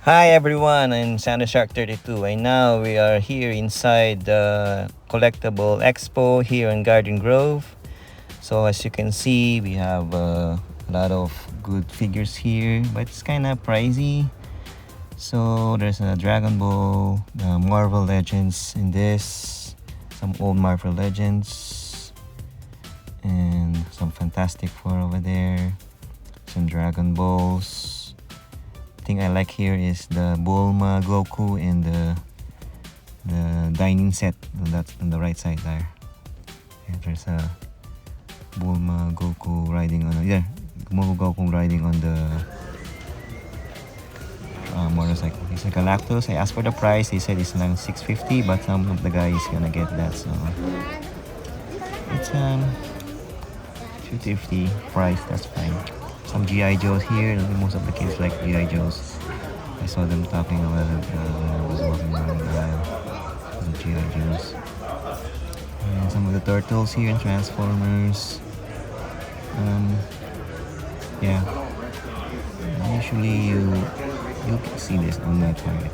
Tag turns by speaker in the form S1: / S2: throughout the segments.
S1: Hi everyone, I'm Santa Shark 32 and now we are here inside the Collectible Expo here in Garden Grove. So as you can see, we have a lot of good figures here, but it's kind of pricey. So there's a Dragon Ball, the Marvel Legends in this, some old Marvel Legends, and some Fantastic Four over there, some Dragon Balls. Thing I like here is the Bulma, Goku, and the dining set. That's on the right side there. Yeah, there's a Bulma, Goku riding on Goku riding on the motorcycle. He's a Galactus. I asked for the price. He said it's around 650, but some of the guys gonna get that. So it's 250 price. That's fine. Some GI Joes here. Most of the kids like GI Joes. I saw them talking about it when I was walking around the aisle. The GI Joes. And some of the turtles here and Transformers. Yeah. Usually you can see this on my target.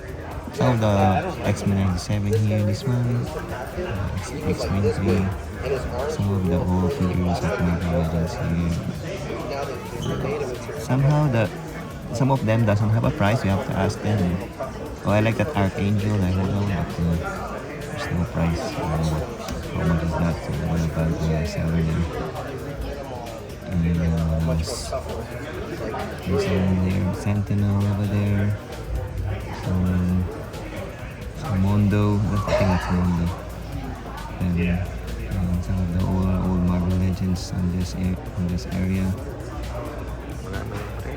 S1: Some of the X-Men 97 here. This one. X-Men 3. Some of the old figures of Marvel Legends here. Somehow some of them doesn't have a price. You have to ask them. Oh, I like that Archangel. I don't know, but there's no price. How much is that? So what about the seller there? And there's some there, Sentinel over there. Some Mondo. I think that's Mondo. And some of the old Marvel Legends on this area.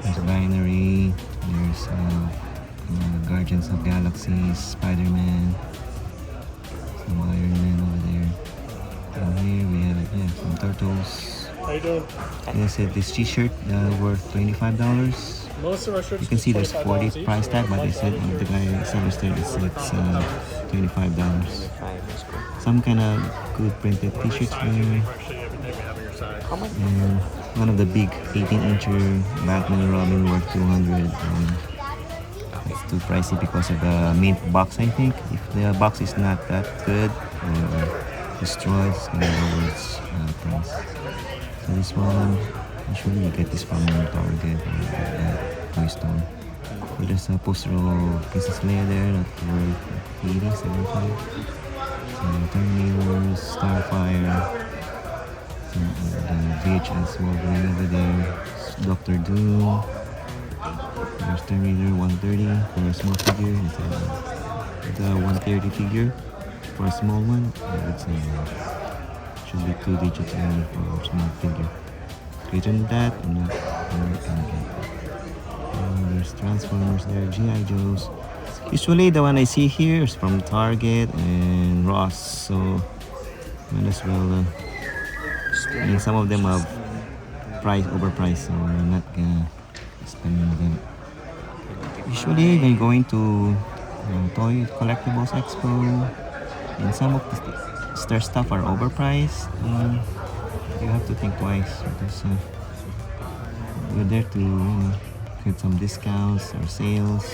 S1: There's Binary, there's Guardians of Galaxy, Spider-Man, some Iron Man over there. And here we have some turtles.
S2: How you doing?
S1: They said this t-shirt worth $25.
S2: Most of our shirts
S1: You can see there's
S2: $25
S1: 40 price tag, but they said the guy seller said it's $25. Some kind of good printed t-shirts here. And one of the big 18-incher Batman and Robin worth 200. It's too pricey because of the mint box, I think. If the box is not that good or destroyed, it's gonna lower its price. So this one, usually you get this from Target or Toy Store. So there's a poster of Princess Leia there that worth 80, 75. Some Terminators, Starfire. The VHS Wolverine over there. Dr. Doom. There's Terminator 130 for a small figure. It's a 130 figure for a small one. It's should be 2 digits only for a small figure. Greater than that, I'm not gonna get it. There's Transformers there, GI Joes. Usually the one I see here is from Target and Ross, so might as well. And some of them are overpriced, so I'm not gonna spend on them. Usually they're going to Toy Collectibles Expo, and some of their stuff are overpriced. You have to think twice because you're there to get some discounts or sales.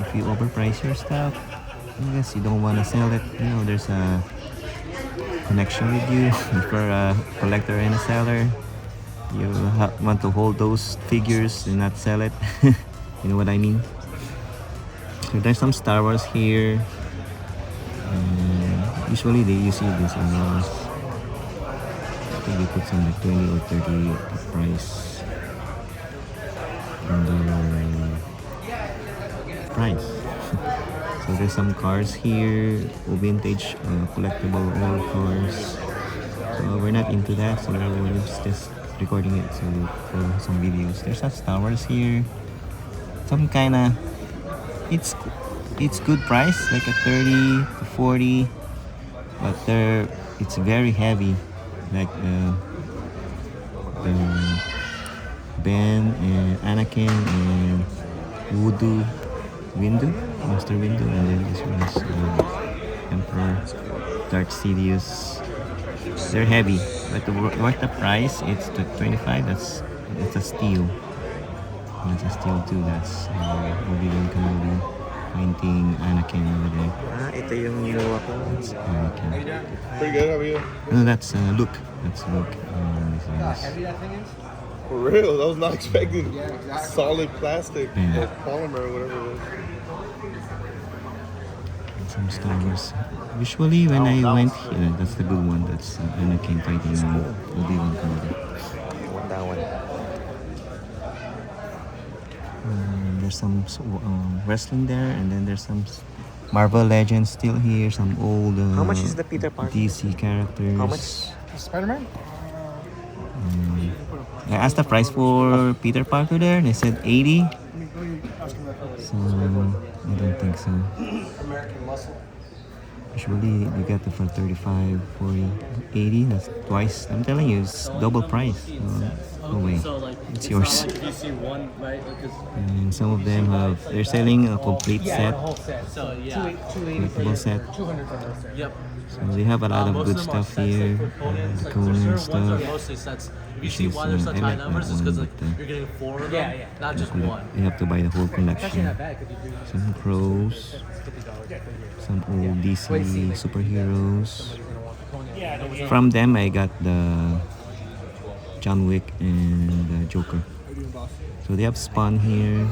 S1: If you overprice your stuff, I guess you don't want to sell it. There's a connection with you. If you're a collector and a seller, you want to hold those figures and not sell it. You know what I mean? So there's some Star Wars here. Usually you see this in Ross. I think they put some like 20 or 30 price on the price. So there's some cars here, vintage collectible old cars. So we're not into that, so we're just recording it for some videos. There's some Star Wars here. Some kinda, it's good price, like a 30 to 40, but it's very heavy, like Ben and Anakin and Master Windu, and then this one is Emperor Darth Sidious. They're heavy, but worth the price. It's 25. It's a steal. That's a steel too. That's Obi-Wan Kenobi pointing Anakin over there. Ah, ito yung ginawa ko. That's Anakin.
S2: Pretty good, how are you?
S1: No, that's Luke. That's Luke. This is
S2: For real, I was not expecting solid plastic
S1: Yeah.
S2: or polymer or whatever it is.
S1: some Star Wars. Usually when I went here, that's the good one. That's Anakin fighting Obi-Wan Kenobi. That one. There's some wrestling there, and then there's some Marvel Legends still here. Some old
S3: How much is the Peter Parker?
S1: DC characters.
S3: How much?
S2: Spider-Man?
S1: I asked the price for Peter Parker there, and they said 80. So I don't think so.
S2: American Muscle.
S1: Usually you get it for 35, 40, 80. That's twice. I'm telling you, it's double price. No way. It's yours.
S4: If you see one, right?
S1: And some of them have, they're selling a complete set,
S4: So yeah.
S1: collectible set.
S4: Yep.
S1: So they have a lot of good stuff here. The Conan stuff.
S4: Mostly sets. You
S1: Which
S4: see
S1: is,
S4: why there's such
S1: I
S4: high
S1: like that
S4: numbers is
S1: one,
S4: because like
S1: but,
S4: you're getting 4 of them, not just one.
S1: You have to buy the whole collection. Some crows, some old DC superheroes. From them, I got the John Wick and the Joker. So they have Spawn here.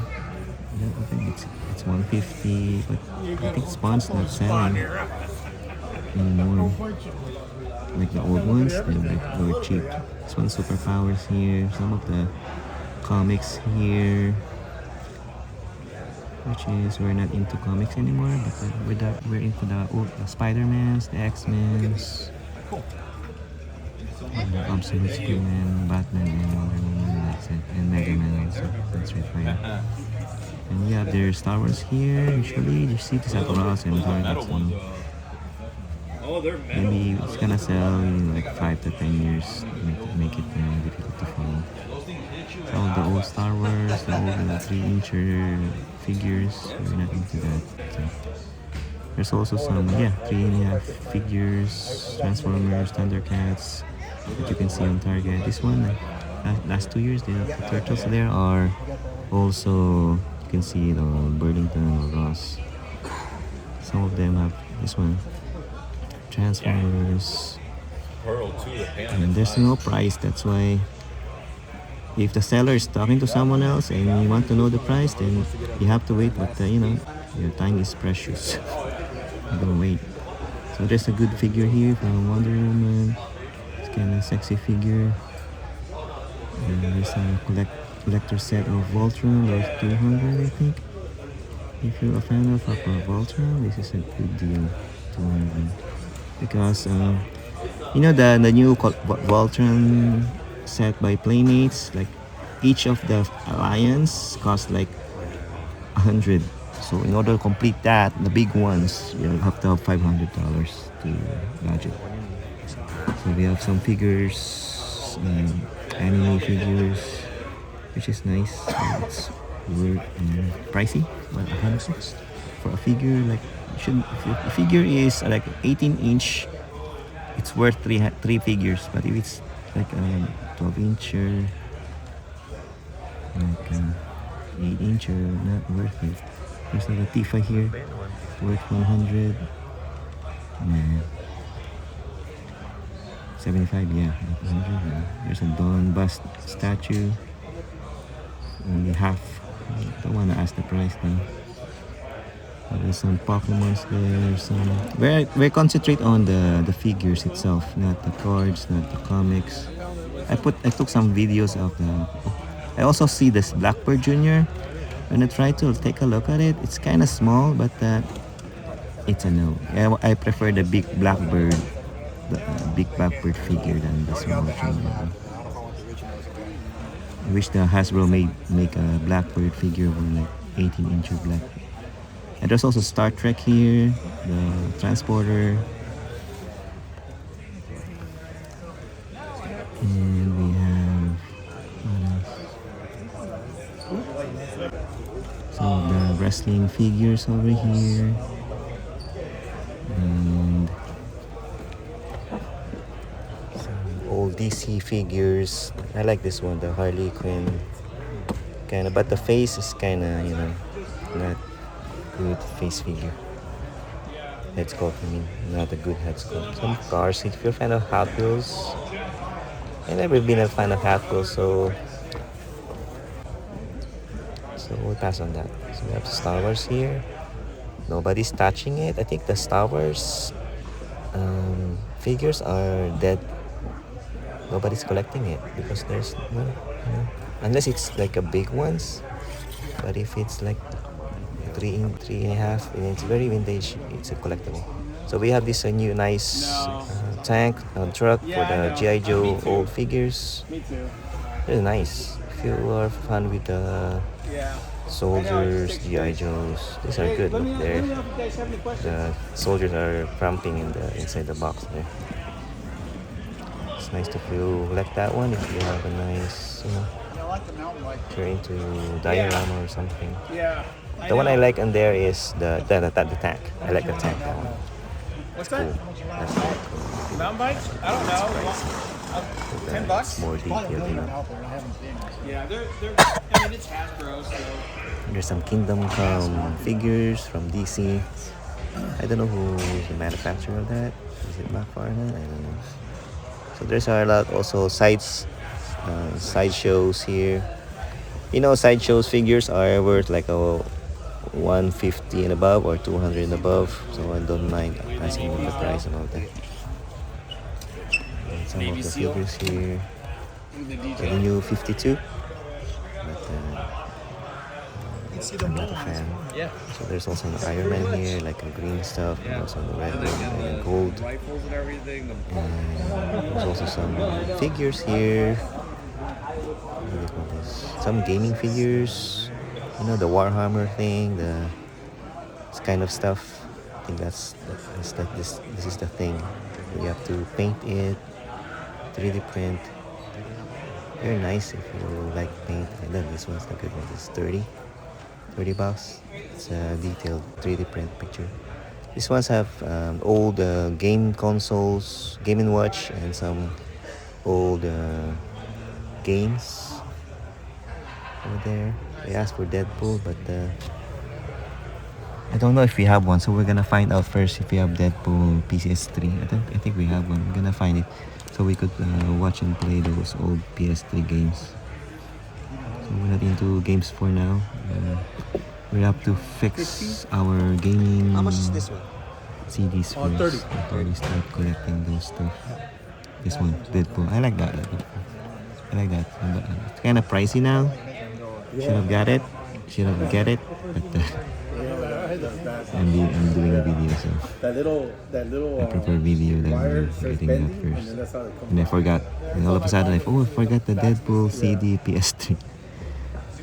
S1: Yeah, I think it's 150, but I think Spawn's not selling anymore. Like the old ones, they were cheap. This one's superpowers here. Some of the comics here, which is we're not into comics anymore, but we're into the old Spider-Mans, the X-Men's, the Absolute Superman, Batman, and Wonder Woman. That's it, and Mega Man also. That's right for you. And you have their Star Wars here. Usually, you see this at Ross and Target. Maybe it's gonna sell in like 5 to 10 years. Make it difficult to find. So the old Star Wars, the old 3-incher figures, we're not into that. So there's also some 3.5 figures, Transformers, Thundercats that you can see on Target. This one, last 2 years, the turtles there are also, you can see it on Burlington or Ross. Some of them have this one, Transformers, and there's no price. That's why if the seller is talking to someone else and you want to know the price, then you have to wait. But your time is precious. You gotta wait. So there's a good figure here from Wonder Woman. It's kind of sexy figure. And there's a collector set of Voltron. There's 200, I think. If you're a fan of Voltron, this is a good deal. 200. Because the new Voltron set by Playmates, like each of the alliance costs like 100. So in order to complete that, the big ones, you have to have $500 to budget. So we have some figures, anime figures, which is nice. It's pricey, but 100 for a figure. Like if a figure is like 18-inch, it's worth three figures. But if it's like 12-incher, like 8-incher, not worth it. There's a Tifa here, worth 100. 75, 100. There's a Dawn bust statue, only half. Don't want to ask the price though. There's some Pokemons there. We concentrate on the figures itself, not the cards, not the comics. I took some videos of the. I also see this Blackbird Jr. When I try to take a look at it, it's kind of small, but it's a no. I prefer the big Blackbird, big Blackbird figure than the small Jr. I wish the Hasbro make a Blackbird figure with like 18-inch Blackbird. And there's also Star Trek here, the transporter. And we have some of the wrestling figures over here. And some old DC figures. I like this one, the Harley Quinn kind of, but the face is kind of, you know, not good face figure. Head sculpt, I mean, not a good head sculpt. Some cars, if you're a fan of Hot Wheels, I've never been a fan of Hot Wheels, so we'll pass on that. So we have Star Wars here. Nobody's touching it. I think the Star Wars figures are dead. Nobody's collecting it because there's no, you know, unless it's like a big ones. But if it's like 3.5, and it's very vintage, it's a collectible. So we have this new nice tank truck for the GI Joe old figures.
S3: Me too.
S1: Really nice. If you are fun with the
S3: Yeah.
S1: soldiers, GI Joes, these are good. Look there. The soldiers are cramping inside the box there. It's nice to feel like that one if you have a nice, you know, if you're into diorama or something.
S3: Yeah.
S1: The one I like in there is the tank. I like the tank. That one.
S3: What's
S1: Cool.
S3: that?
S1: That's really cool.
S3: Mountain bikes? I don't know. $10?
S1: More detailed, you know.
S3: Yeah, I mean, it's Hasbro, so.
S1: There's some Kingdom Come figures from DC. I don't know who is the manufacturer of that. Is it McFarlane? I don't know. So there's a lot also sideshows here. You know, sideshows figures are worth like a 150 and above or 200 and above. So I don't mind asking them the price about that. And some of the figures here. The new 52. But I'm not a fan.
S4: Yeah.
S1: So there's also an Iron Man here, like a green stuff, and also the red one, and then gold.
S2: Rifles and everything.
S1: And there's also some figures here. What do they call this? Some gaming figures. You know, the Warhammer thing, this kind of stuff. I think that's like this is the thing. You have to paint it, 3D print. Very nice if you like paint. And then this one's the good one. It's 30 bucks. It's a detailed 3D print picture. These ones have old game consoles, Game & Watch, and some old games over there. They asked for Deadpool, but I don't know if we have one. So we're gonna find out first if we have Deadpool PS3. I think we have one. We're gonna find it so we could watch and play those old PS3 games. So we're not into games for now. We have to fix our gaming.
S3: How much is this one?
S1: CDs
S3: Oh,
S1: first
S3: 30.
S1: before we start collecting those stuff. This one, Deadpool. I like that. I like that. But it's kind of pricey now. Should have got it. Should have get it. But I'm doing a video, so
S3: That little.
S1: I prefer video than getting that first. And I forgot. And all of a sudden, I forgot the Deadpool CD PS3.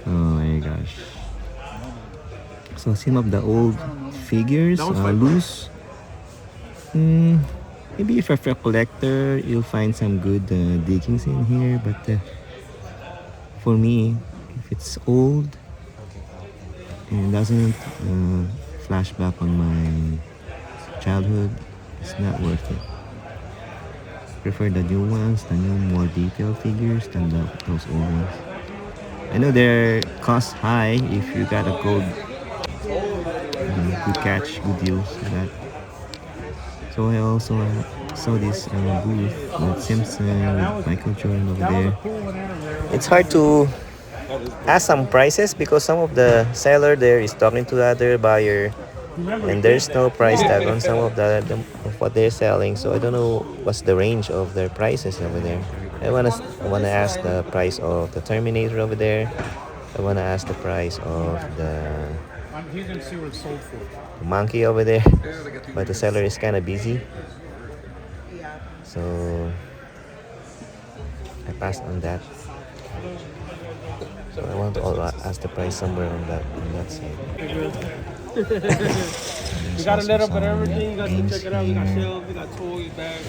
S1: Oh my gosh. So some of the old figures are loose. Maybe if you're a collector, you'll find some good diggings in here. But for me, if it's old and doesn't flash back on my childhood, it's not worth it. Prefer the new ones, the new more detailed figures than those old ones. I know their cost high if you got a good catch, good deals for that. So I also saw this booth with Simpson, with Michael Jordan over there. It's hard to ask some prices because some of the seller there is talking to the other buyer and there's no price tag on some of of what they're selling. So I don't know what's the range of their prices over there. I wanna ask the price of the Terminator over there. I wanna ask the price of the
S3: He's gonna see what it's sold for.
S1: monkey over there, but the seller is kind of busy. So I passed on that. So I want to ask the price somewhere on that side.
S3: We got a let up at everything. You guys can check it out. We got shelves, we got toys, bags,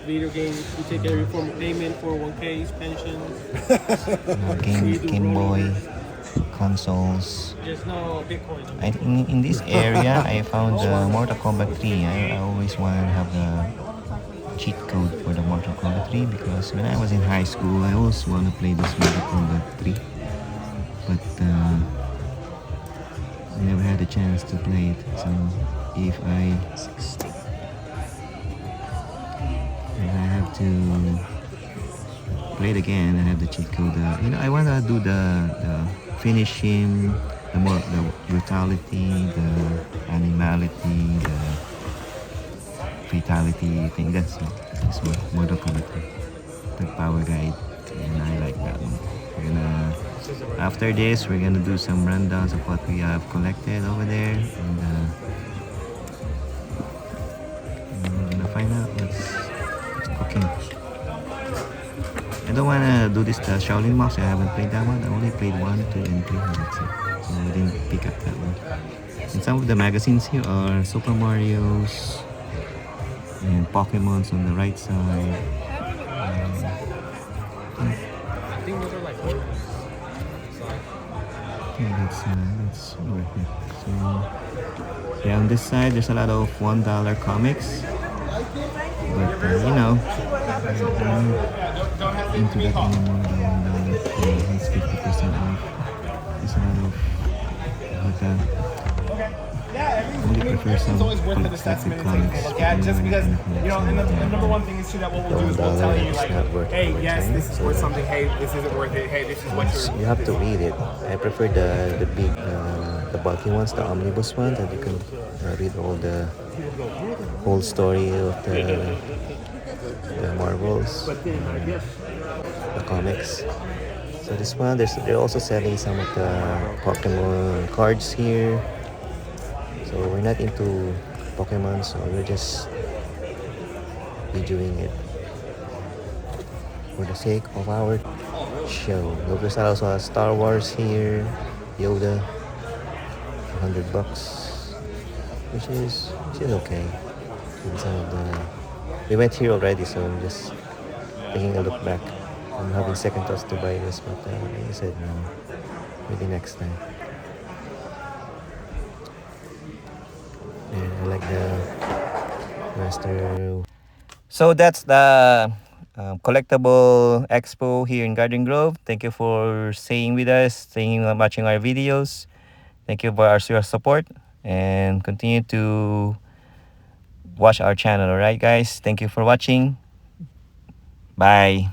S3: video games. We take every form of payment, 401ks, pensions.
S1: Game Boy consoles.
S3: Just no Bitcoin.
S1: In this area, I found the Mortal Kombat 3. I always wanted to have the cheat code for the Mortal Kombat 3 because when I was in high school, I always wanted to play this Mortal Kombat 3. but I never had a chance to play it. So if I have to play it again, I have the cheat code. I wanna do the finishing, the brutality, the animality, the fatality thing. That's this one, Mortal Kombat, the power guide, and I like that one. After this, we're gonna do some rundowns of what we have collected over there, and we're gonna find out what's cooking. I don't wanna do this the Shaolin Monks. I haven't played that one. I only played 1, 2, and 3. That's it. So I didn't pick up that one. And some of the magazines here are Super Mario's and Pokemon's on the right side.
S3: I think those are like old ones.
S1: Yeah, that's worth it. So yeah, on this side there's a lot of $1 comics, but I'm into that anymore. The $1 has 50% off. There's a lot of, but only prefer some collected comics.
S5: Just because, and the number one thing is too that what we'll do is we'll tell you like, hey, yes, this is worth something. Hey, this isn't worth it. Hey, this is what you're.
S1: You have to read it. I prefer the big, the bulky ones, the omnibus ones, that you can read all the whole story of the Marvels, the comics. So this one, they're also selling some of the Pokemon cards here. So we're not into Pokemon, so we're just doing it for the sake of our show. There's also a Star Wars here, Yoda, $100, which is okay. With some of we went here already, so I'm just taking a look back. I'm having second thoughts to buy this, but like I said, no, maybe next time. Yeah, I like the master. So that's the Collectible Expo here in Garden Grove. Thank you for staying with us, watching our videos. Thank you for your support, and continue to watch our channel. Alright guys, thank you for watching. Bye.